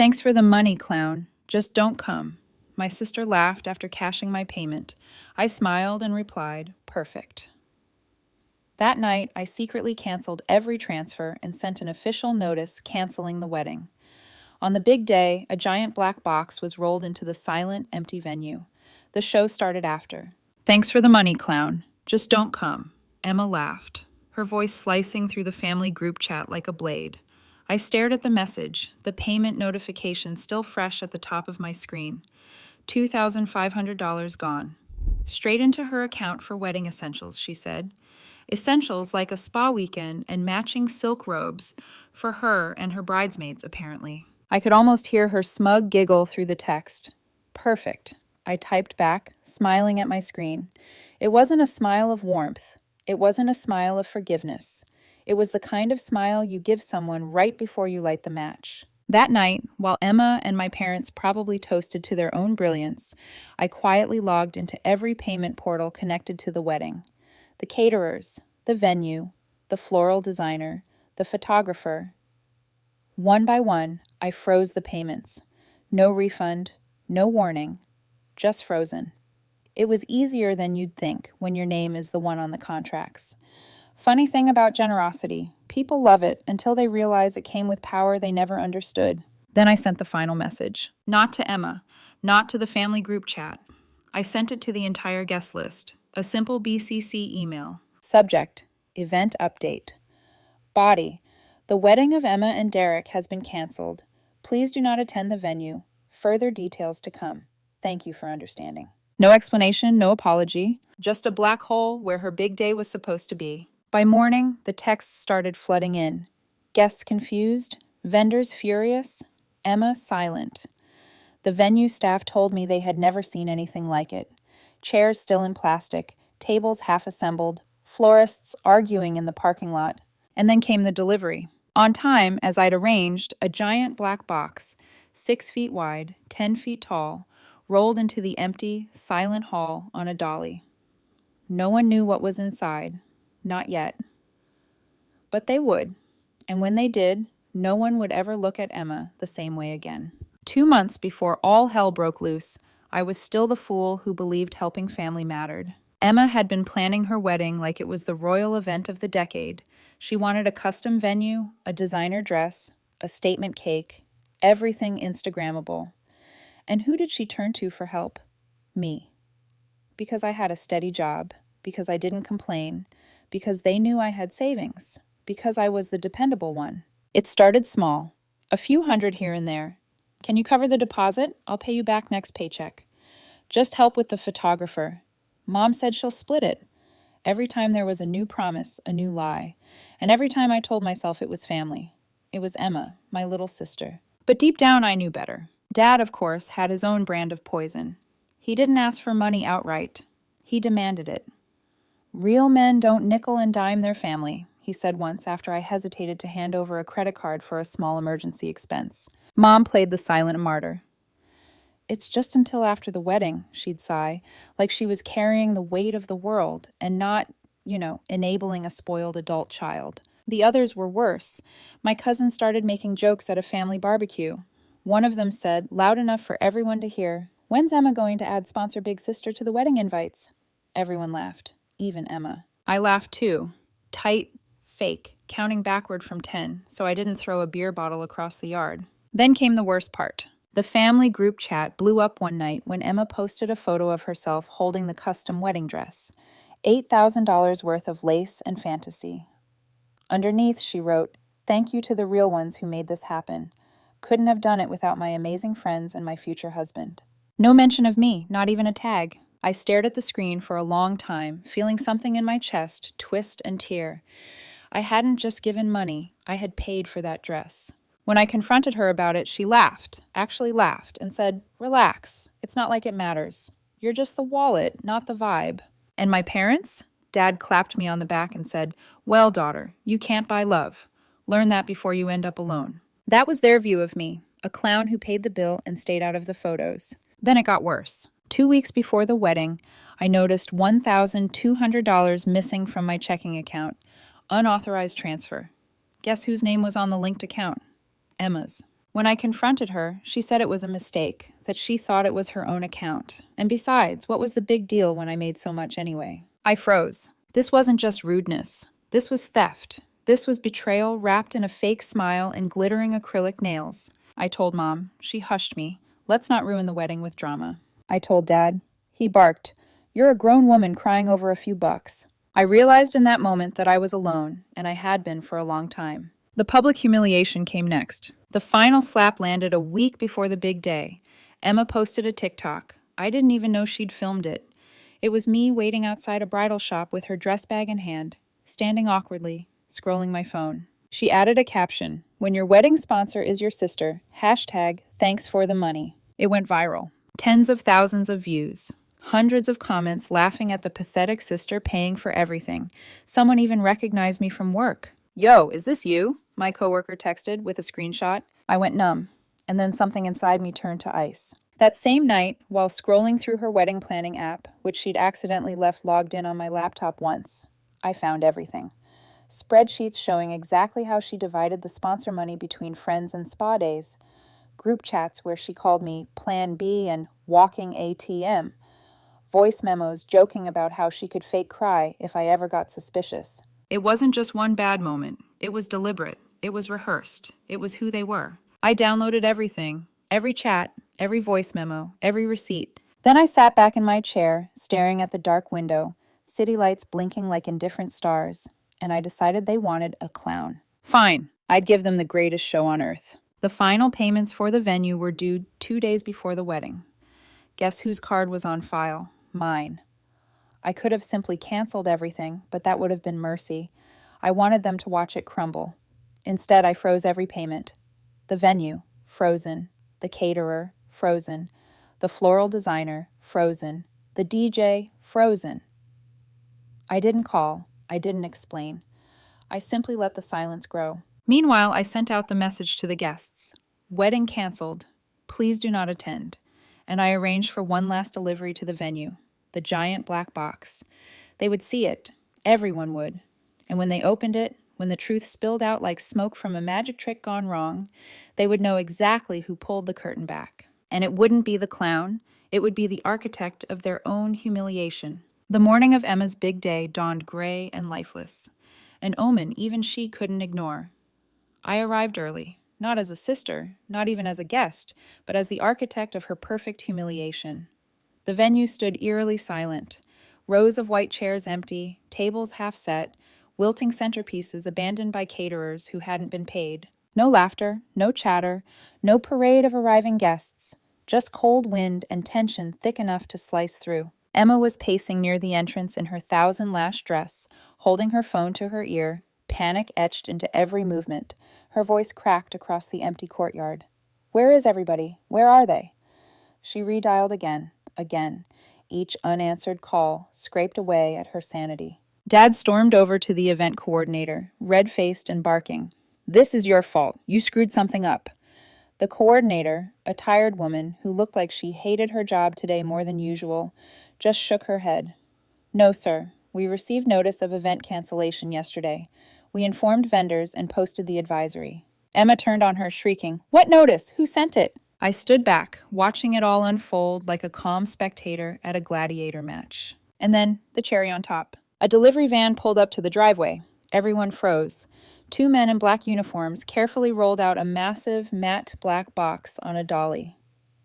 Thanks for the money, clown. Just don't come. My sister laughed after cashing my payment. I smiled and replied, perfect. That night, I secretly canceled every transfer and sent an official notice canceling the wedding. On the big day, a giant black box was rolled into the silent, empty venue. The show started after. Thanks for the money, clown. Just don't come. Emma laughed, her voice slicing through the family group chat like a blade. I stared at the message, the payment notification still fresh at the top of my screen. $2,500 gone. Straight into her account for wedding essentials, she said. Essentials like a spa weekend and matching silk robes for her and her bridesmaids, apparently. I could almost hear her smug giggle through the text. Perfect, I typed back, smiling at my screen. It wasn't a smile of warmth. It wasn't a smile of forgiveness. It was the kind of smile you give someone right before you light the match. That night, while Emma and my parents probably toasted to their own brilliance, I quietly logged into every payment portal connected to the wedding. The caterers, the venue, the floral designer, the photographer. One by one, I froze the payments. No refund, no warning, just frozen. It was easier than you'd think when your name is the one on the contracts. Funny thing about generosity, people love it until they realize it came with power they never understood. Then I sent the final message. Not to Emma, not to the family group chat. I sent it to the entire guest list, a simple BCC email. Subject, event update. Body, the wedding of Emma and Derek has been canceled. Please do not attend the venue. Further details to come. Thank you for understanding. No explanation, no apology, just a black hole where her big day was supposed to be. By morning, the texts started flooding in. Guests confused, vendors furious, Emma silent. The venue staff told me they had never seen anything like it. Chairs still in plastic, tables half assembled, florists arguing in the parking lot. And then came the delivery. On time, as I'd arranged, a giant black box, 6 feet wide, 10 feet tall, rolled into the empty, silent hall on a dolly. No one knew what was inside. Not yet. But they would. And when they did, no one would ever look at Emma the same way again. 2 months before all hell broke loose, I was still the fool who believed helping family mattered. Emma had been planning her wedding like it was the royal event of the decade. She wanted a custom venue, a designer dress, a statement cake, everything Instagrammable. And who did she turn to for help? Me. Because I had a steady job, because I didn't complain, because they knew I had savings, because I was the dependable one. It started small, a few hundred here and there. Can you cover the deposit? I'll pay you back next paycheck. Just help with the photographer. Mom said she'll split it. Every time there was a new promise, a new lie. And every time I told myself it was family. It was Emma, my little sister. But deep down I knew better. Dad, of course, had his own brand of poison. He didn't ask for money outright. He demanded it. Real men don't nickel and dime their family, he said once after I hesitated to hand over a credit card for a small emergency expense. Mom played the silent martyr. It's just until after the wedding, she'd sigh, like she was carrying the weight of the world and not, enabling a spoiled adult child. The others were worse. My cousin started making jokes at a family barbecue. One of them said, loud enough for everyone to hear, "When's Emma going to add sponsor Big Sister to the wedding invites?" Everyone laughed, even Emma. I laughed too. Tight, fake, counting backward from 10, so I didn't throw a beer bottle across the yard. Then came the worst part. The family group chat blew up one night when Emma posted a photo of herself holding the custom wedding dress. $8,000 worth of lace and fantasy. Underneath, she wrote, "Thank you to the real ones who made this happen. Couldn't have done it without my amazing friends and my future husband." No mention of me, not even a tag. I stared at the screen for a long time, feeling something in my chest twist and tear. I hadn't just given money, I had paid for that dress. When I confronted her about it, she laughed, actually laughed, and said, "Relax, it's not like it matters. You're just the wallet, not the vibe." And my parents? Dad clapped me on the back and said, "Well, daughter, you can't buy love. Learn that before you end up alone." That was their view of me, a clown who paid the bill and stayed out of the photos. Then it got worse. 2 weeks before the wedding, I noticed $1,200 missing from my checking account. Unauthorized transfer. Guess whose name was on the linked account? Emma's. When I confronted her, she said it was a mistake, that she thought it was her own account. And besides, what was the big deal when I made so much anyway? I froze. This wasn't just rudeness. This was theft. This was betrayal wrapped in a fake smile and glittering acrylic nails. I told Mom. She hushed me. Let's not ruin the wedding with drama. I told Dad. He barked. You're a grown woman crying over a few bucks. I realized in that moment that I was alone, and I had been for a long time. The public humiliation came next. The final slap landed a week before the big day. Emma posted a TikTok. I didn't even know she'd filmed it. It was me waiting outside a bridal shop with her dress bag in hand, standing awkwardly, scrolling my phone. She added a caption, "When your wedding sponsor is your sister, #thanks for the money." It went viral. Tens of thousands of views. Hundreds of comments laughing at the pathetic sister paying for everything. Someone even recognized me from work. "Yo, is this you?" my coworker texted with a screenshot. I went numb, and then something inside me turned to ice. That same night, while scrolling through her wedding planning app, which she'd accidentally left logged in on my laptop once, I found everything. Spreadsheets showing exactly how she divided the sponsor money between friends and spa days, group chats where she called me Plan B and Walking ATM, voice memos joking about how she could fake cry if I ever got suspicious. It wasn't just one bad moment. It was deliberate. It was rehearsed. It was who they were. I downloaded everything, every chat, every voice memo, every receipt. Then I sat back in my chair, staring at the dark window, city lights blinking like indifferent stars, and I decided they wanted a clown. Fine, I'd give them the greatest show on earth. The final payments for the venue were due 2 days before the wedding. Guess whose card was on file? Mine. I could have simply canceled everything, but that would have been mercy. I wanted them to watch it crumble. Instead, I froze every payment. The venue, frozen. The caterer, frozen. The floral designer, frozen. The DJ, frozen. I didn't call. I didn't explain. I simply let the silence grow. Meanwhile, I sent out the message to the guests. Wedding canceled. Please do not attend. And I arranged for one last delivery to the venue. The giant black box. They would see it. Everyone would. And when they opened it, when the truth spilled out like smoke from a magic trick gone wrong, they would know exactly who pulled the curtain back. And it wouldn't be the clown. It would be the architect of their own humiliation. The morning of Emma's big day dawned gray and lifeless. An omen even she couldn't ignore. I arrived early. Not as a sister, not even as a guest, but as the architect of her perfect humiliation. The venue stood eerily silent. Rows of white chairs empty, tables half set, wilting centerpieces abandoned by caterers who hadn't been paid. No laughter, no chatter, no parade of arriving guests, just cold wind and tension thick enough to slice through. Emma was pacing near the entrance in her 1,000-lash dress, holding her phone to her ear, panic etched into every movement. Her voice cracked across the empty courtyard. "Where is everybody? Where are they?" She redialed again. Each unanswered call scraped away at her sanity. Dad stormed over to the event coordinator, red-faced and barking. "This is your fault. You screwed something up." The coordinator, a tired woman who looked like she hated her job today more than usual, just shook her head. "No, sir. We received notice of event cancellation yesterday. We informed vendors and posted the advisory." Emma turned on her, shrieking, "What notice? Who sent it?" I stood back, watching it all unfold like a calm spectator at a gladiator match. And then, the cherry on top. A delivery van pulled up to the driveway. Everyone froze. 2 men in black uniforms carefully rolled out a massive, matte black box on a dolly.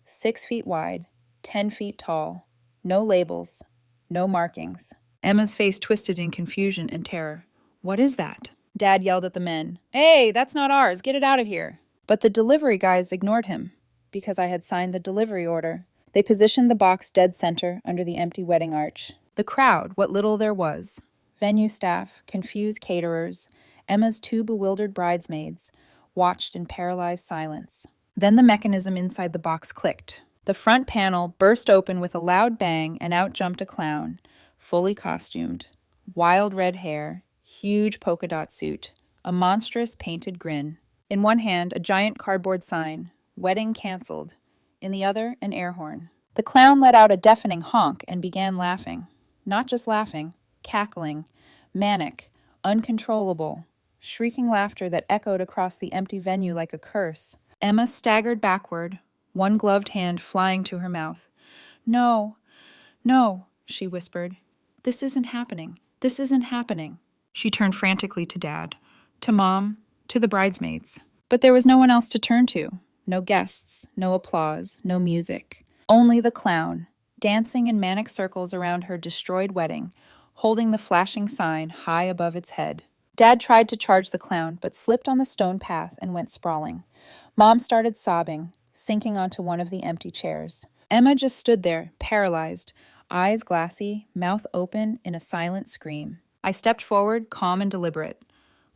6 feet wide, 10 feet tall. No labels, no markings. Emma's face twisted in confusion and terror. "What is that?" Dad yelled at the men. "Hey, that's not ours. Get it out of here." But the delivery guys ignored him, because I had signed the delivery order. They positioned the box dead center under the empty wedding arch. The crowd, what little there was, venue staff, confused caterers, Emma's 2 bewildered bridesmaids, watched in paralyzed silence. Then the mechanism inside the box clicked. The front panel burst open with a loud bang, and out jumped a clown, fully costumed. Wild red hair, huge polka dot suit, a monstrous painted grin. In one hand, a giant cardboard sign, "Wedding Cancelled." In the other, an air horn. The clown let out a deafening honk and began laughing. Not just laughing, cackling, manic, uncontrollable, shrieking laughter that echoed across the empty venue like a curse. Emma staggered backward, one gloved hand flying to her mouth. No, no, she whispered. This isn't happening. This isn't happening. She turned frantically to Dad, to Mom, to the bridesmaids. But there was no one else to turn to. No guests, no applause, no music. Only the clown, dancing in manic circles around her destroyed wedding, holding the flashing sign high above its head. Dad tried to charge the clown, but slipped on the stone path and went sprawling. Mom started sobbing, sinking onto one of the empty chairs. Emma just stood there, paralyzed, eyes glassy, mouth open in a silent scream. I stepped forward, calm and deliberate.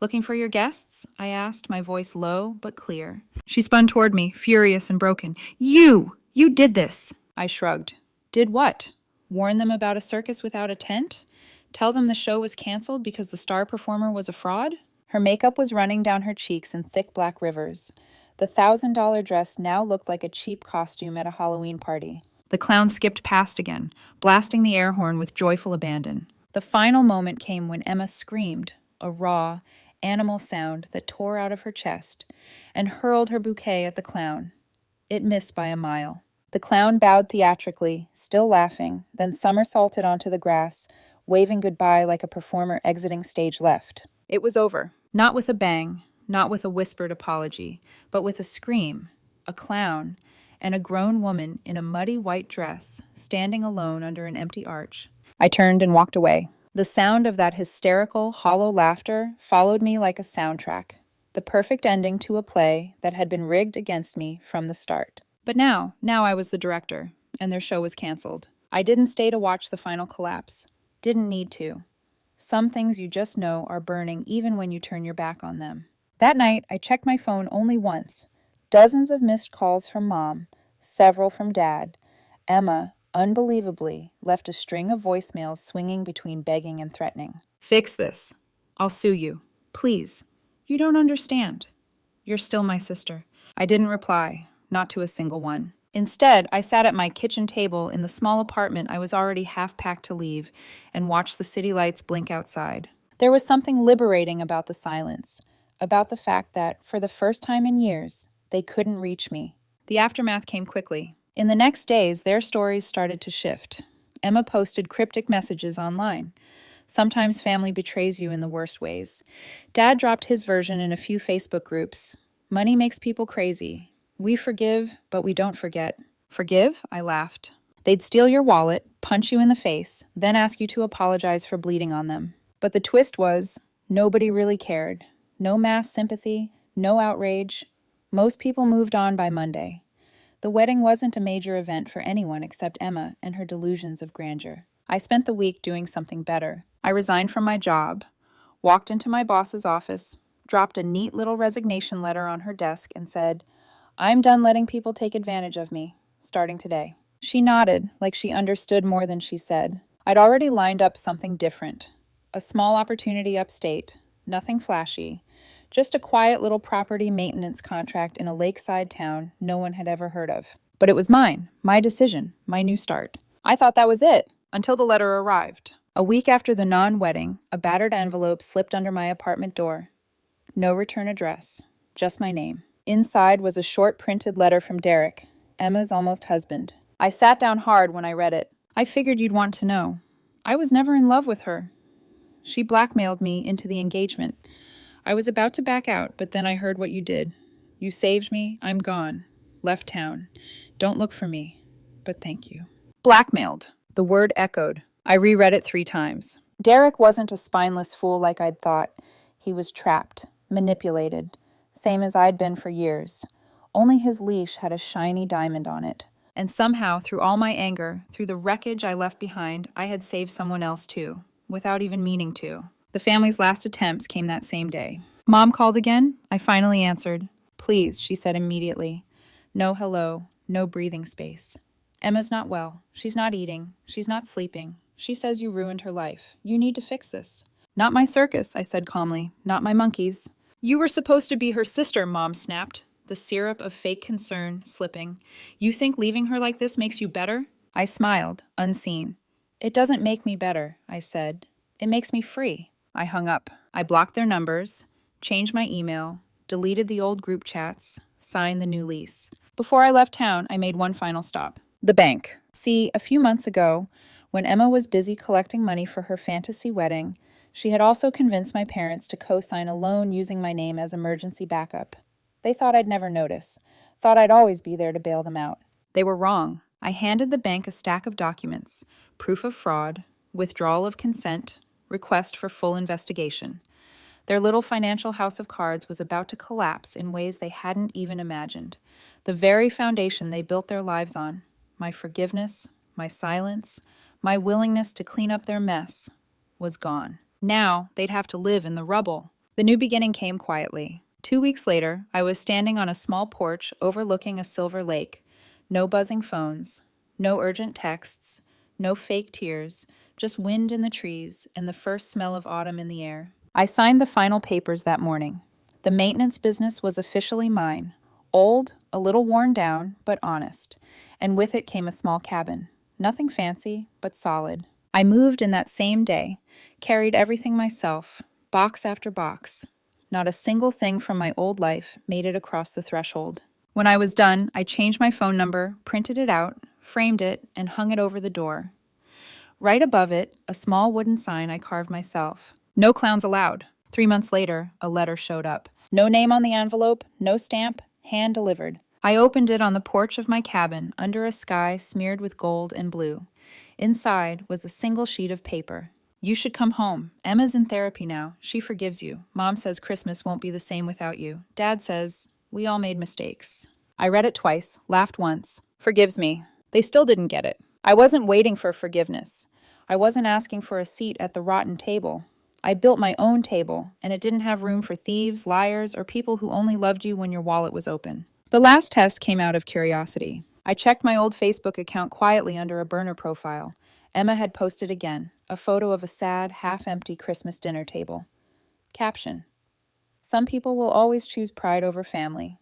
Looking for your guests? I asked, my voice low but clear. She spun toward me, furious and broken. You did this! I shrugged. Did what? Warn them about a circus without a tent? Tell them the show was canceled because the star performer was a fraud? Her makeup was running down her cheeks in thick black rivers. The $1,000 dress now looked like a cheap costume at a Halloween party. The clown skipped past again, blasting the air horn with joyful abandon. The final moment came when Emma screamed, a raw, animal sound that tore out of her chest, and hurled her bouquet at the clown. It missed by a mile. The clown bowed theatrically, still laughing, then somersaulted onto the grass, waving goodbye like a performer exiting stage left. It was over. Not with a bang, not with a whispered apology, but with a scream, a clown, and a grown woman in a muddy white dress, standing alone under an empty arch. I turned and walked away. The sound of that hysterical, hollow laughter followed me like a soundtrack, the perfect ending to a play that had been rigged against me from the start. But now I was the director, and their show was canceled. I didn't stay to watch the final collapse. Didn't need to. Some things you just know are burning even when you turn your back on them. That night, I checked my phone only once. Dozens of missed calls from Mom, several from Dad. Emma, unbelievably, left a string of voicemails swinging between begging and threatening. Fix this. I'll sue you. Please. You don't understand. You're still my sister. I didn't reply, not to a single one. Instead, I sat at my kitchen table in the small apartment I was already half-packed to leave and watched the city lights blink outside. There was something liberating about the silence, about the fact that, for the first time in years, they couldn't reach me. The aftermath came quickly. In the next days, their stories started to shift. Emma posted cryptic messages online. Sometimes family betrays you in the worst ways. Dad dropped his version in a few Facebook groups. Money makes people crazy. We forgive, but we don't forget. Forgive? I laughed. They'd steal your wallet, punch you in the face, then ask you to apologize for bleeding on them. But the twist was, nobody really cared. No mass sympathy, no outrage. Most people moved on by Monday. The wedding wasn't a major event for anyone except Emma and her delusions of grandeur. I spent the week doing something better. I resigned from my job, walked into my boss's office, dropped a neat little resignation letter on her desk and said, I'm done letting people take advantage of me, starting today. She nodded, like she understood more than she said. I'd already lined up something different. A small opportunity upstate, nothing flashy, just a quiet little property maintenance contract in a lakeside town no one had ever heard of. But it was mine, my decision, my new start. I thought that was it, until the letter arrived. A week after the non-wedding, a battered envelope slipped under my apartment door. No return address, just my name. Inside was a short printed letter from Derek, Emma's almost husband. I sat down hard when I read it. I figured you'd want to know. I was never in love with her. She blackmailed me into the engagement. I was about to back out, but then I heard what you did. You saved me. I'm gone. Left town. Don't look for me. But thank you. Blackmailed. The word echoed. I reread it 3 times. Derek wasn't a spineless fool like I'd thought. He was trapped, manipulated, same as I'd been for years. Only his leash had a shiny diamond on it. And somehow, through all my anger, through the wreckage I left behind, I had saved someone else too, without even meaning to. The family's last attempts came that same day. Mom called again. I finally answered. Please, she said immediately. No hello, no breathing space. Emma's not well. She's not eating. She's not sleeping. She says you ruined her life. You need to fix this. Not my circus, I said calmly. Not my monkeys. You were supposed to be her sister, Mom snapped, the syrup of fake concern slipping. You think leaving her like this makes you better? I smiled, unseen. It doesn't make me better, I said. It makes me free. I hung up. I blocked their numbers, changed my email, deleted the old group chats, sign the new lease. Before I left town, I made one final stop. The bank. See, a few months ago, when Emma was busy collecting money for her fantasy wedding, she had also convinced my parents to co-sign a loan using my name as emergency backup. They thought I'd never notice, thought I'd always be there to bail them out. They were wrong. I handed the bank a stack of documents, proof of fraud, withdrawal of consent, request for full investigation. Their little financial house of cards was about to collapse in ways they hadn't even imagined. The very foundation they built their lives on, my forgiveness, my silence, my willingness to clean up their mess, was gone. Now they'd have to live in the rubble. The new beginning came quietly. 2 weeks later, I was standing on a small porch overlooking a silver lake. No buzzing phones, no urgent texts, no fake tears, just wind in the trees and the first smell of autumn in the air. I signed the final papers that morning. The maintenance business was officially mine. Old, a little worn down, but honest. And with it came a small cabin. Nothing fancy, but solid. I moved in that same day, carried everything myself, box after box. Not a single thing from my old life made it across the threshold. When I was done, I changed my phone number, printed it out, framed it, and hung it over the door. Right above it, a small wooden sign I carved myself. No clowns allowed. 3 months later, a letter showed up. No name on the envelope, no stamp, hand delivered. I opened it on the porch of my cabin under a sky smeared with gold and blue. Inside was a single sheet of paper. You should come home. Emma's in therapy now. She forgives you. Mom says Christmas won't be the same without you. Dad says we all made mistakes. I read it twice, laughed once. Forgives me. They still didn't get it. I wasn't waiting for forgiveness. I wasn't asking for a seat at the rotten table. I built my own table, and it didn't have room for thieves, liars, or people who only loved you when your wallet was open. The last test came out of curiosity. I checked my old Facebook account quietly under a burner profile. Emma had posted again, a photo of a sad, half-empty Christmas dinner table. Caption: Some people will always choose pride over family.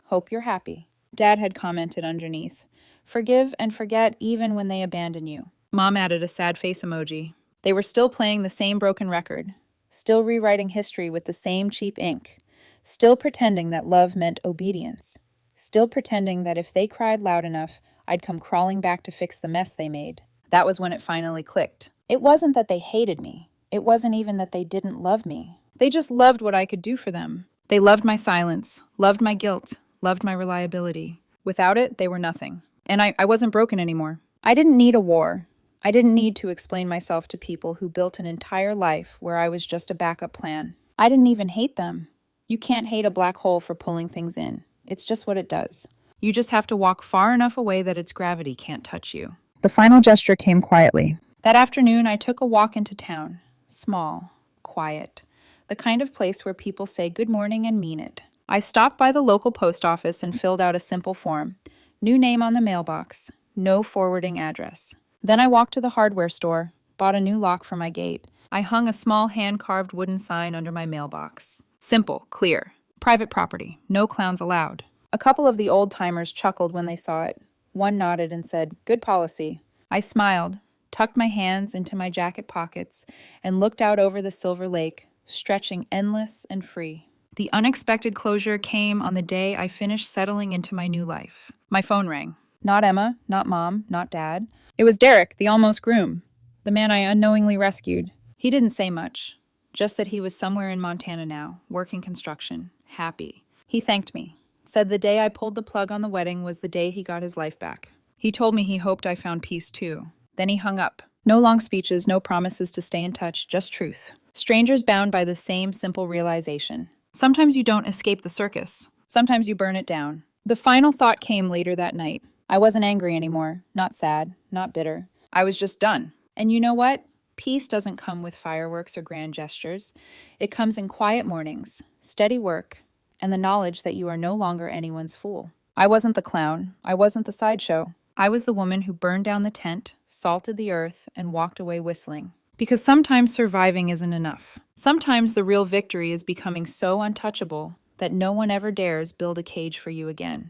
Hope you're happy. Dad had commented underneath. Forgive and forget even when they abandon you. Mom added a sad face emoji. They were still playing the same broken record, still rewriting history with the same cheap ink, still pretending that love meant obedience, still pretending that if they cried loud enough, I'd come crawling back to fix the mess they made. That was when it finally clicked. It wasn't that they hated me. It wasn't even that they didn't love me. They just loved what I could do for them. They loved my silence, loved my guilt, loved my reliability. Without it, they were nothing. And I wasn't broken anymore. I didn't need a war. I didn't need to explain myself to people who built an entire life where I was just a backup plan. I didn't even hate them. You can't hate a black hole for pulling things in. It's just what it does. You just have to walk far enough away that its gravity can't touch you. The final gesture came quietly. That afternoon, I took a walk into town. Small, quiet. The kind of place where people say good morning and mean it. I stopped by the local post office and filled out a simple form. New name on the mailbox. No forwarding address. Then I walked to the hardware store, bought a new lock for my gate. I hung a small hand-carved wooden sign under my mailbox. Simple, clear. Private property. No clowns allowed. A couple of the old-timers chuckled when they saw it. One nodded and said, "Good policy." I smiled, tucked my hands into my jacket pockets, and looked out over the silver lake, stretching endless and free. The unexpected closure came on the day I finished settling into my new life. My phone rang. Not Emma, not Mom, not Dad. It was Derek, the almost groom, the man I unknowingly rescued. He didn't say much, just that he was somewhere in Montana now, working construction, happy. He thanked me, said the day I pulled the plug on the wedding was the day he got his life back. He told me he hoped I found peace too. Then he hung up. No long speeches, no promises to stay in touch, just truth. Strangers bound by the same simple realization. Sometimes you don't escape the circus. Sometimes you burn it down. The final thought came later that night. I wasn't angry anymore, not sad, not bitter. I was just done. And you know what? Peace doesn't come with fireworks or grand gestures. It comes in quiet mornings, steady work, and the knowledge that you are no longer anyone's fool. I wasn't the clown. I wasn't the sideshow. I was the woman who burned down the tent, salted the earth, and walked away whistling. Because sometimes surviving isn't enough. Sometimes the real victory is becoming so untouchable that no one ever dares build a cage for you again.